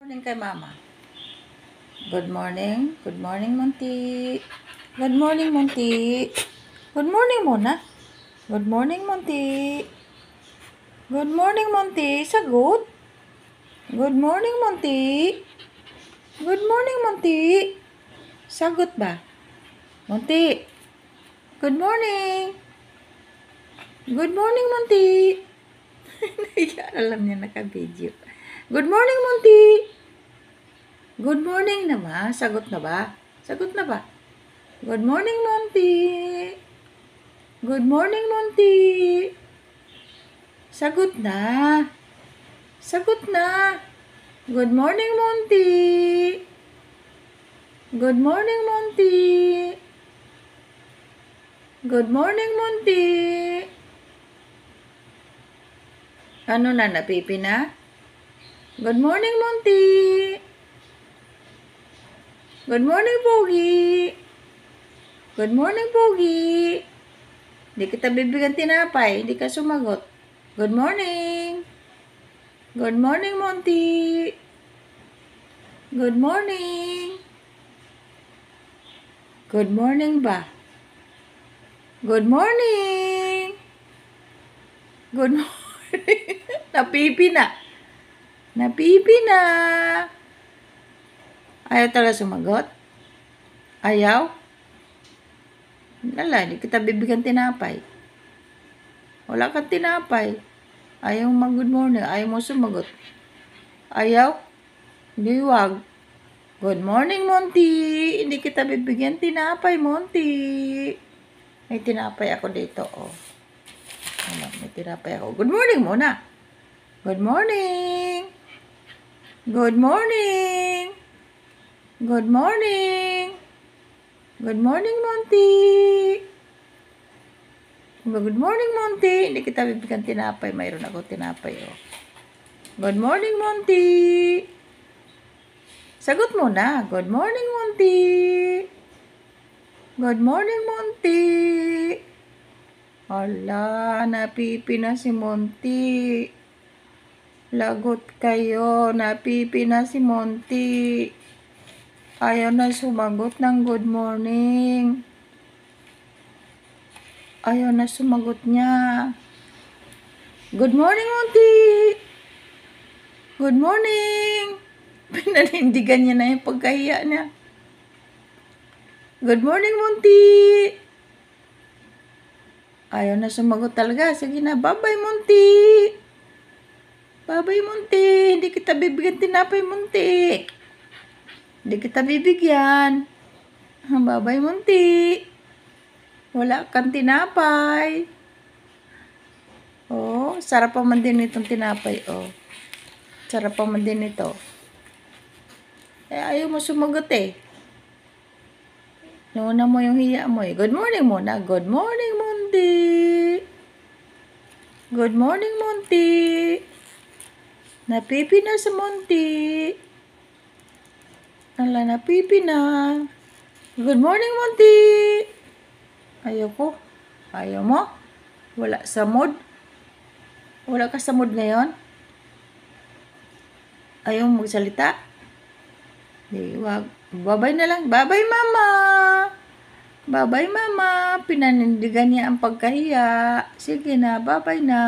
Morning kay mama. Good morning. Good morning, Monty. Good morning, Monty. Good morning muna. Good morning, Monty. Good morning, Monty. Sagot. Good morning, Monty. Good morning, Monty. Sagot ba? Monty. Good morning. Good morning, Monty. Alam niya naka-video. Good morning, Monty. Good morning na ba? Sagot na ba? Sagot na ba? Good morning, Monty. Good morning, Monty. Sagot na. Sagot na. Good morning, Monty. Good morning, Monty. Good morning, Monty. Ano na, napipi na? Good morning, Monty. Good morning, Pogi. Good morning, Pogi. Hindi kita bibigyan tinapay. Hindi ka sumagot. Good morning. Good morning, Monty. Good morning. Good morning ba? Good morning. Good morning. Napipi na. Napipi na. Ayaw talaga sumagot? Ayaw? Wala, hindi kita bibigyan tinapay. Wala kang tinapay. Ayaw mag-good morning. Ayaw mo sumagot. Ayaw? Hindi, wag. Good morning, Monty. Hindi kita bibigyan tinapay, Monty. May tinapay ako dito, oh. Ano, may tinapay ako. Good morning muna. Good morning. Good morning. Good morning. Good morning, Monty. Good morning, Monty. Hindi kita bibigyan tinapay. Mayroon ako tinapay, oh. Good morning, Monty. Sagot mo na. Good morning, Monty. Good morning, Monty. Ala, napipi na si Monty. Lagot kayo. Napipi na si Monty. Ayaw na sumagot ng good morning. Ayaw na sumagot niya. Good morning, Monty. Good morning. Pinanindigan niya na yung pagkahiya niya. Good morning, Monty. Ayaw na sumagot talaga. Sige na, bye-bye, Monty. Bye-bye, Monty. Hindi kita bibigyan tinapay, Monty. Hindi kita bibigyan. Bye-bye, Monty. Wala kang tinapay. Oh, sarap pa man din itong tinapay, oh. Sarap pa man din ito. Ayaw mo sumagot, eh. Nauna mo yung hiya mo, eh. Good morning muna. Good morning, Monty. Good morning, Monty. Napipi na sa Monty. Ala, napipi na. Good morning, Monty. Ayaw ko. Ayaw mo? Wala sa mood? Wala ka sa mood ngayon? Ayaw mo magsalita? Di, wag. Bye-bye na lang. Bye-bye, Mama. Bye-bye, Mama. Pinanindigan niya ang pagkahiya. Sige na, bye-bye na.